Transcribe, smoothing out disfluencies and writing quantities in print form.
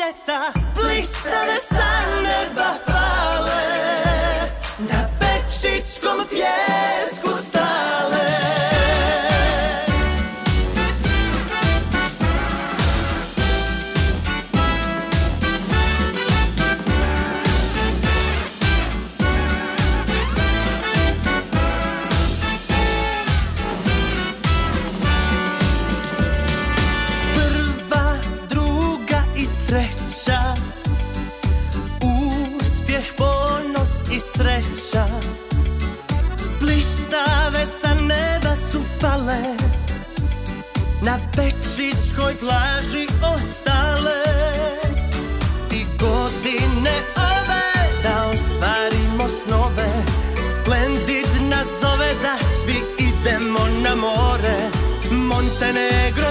ljeta blistave sa neba pale, na pečičkom pjesku stale. Prva, druga i treća, uspjeh, ponos i sreća, blistave sa neba su pale, na pečičkoj plaži ostale. I godine ove da ostvarimo snove, Splendid nas zove da svi idemo na more. Montenegro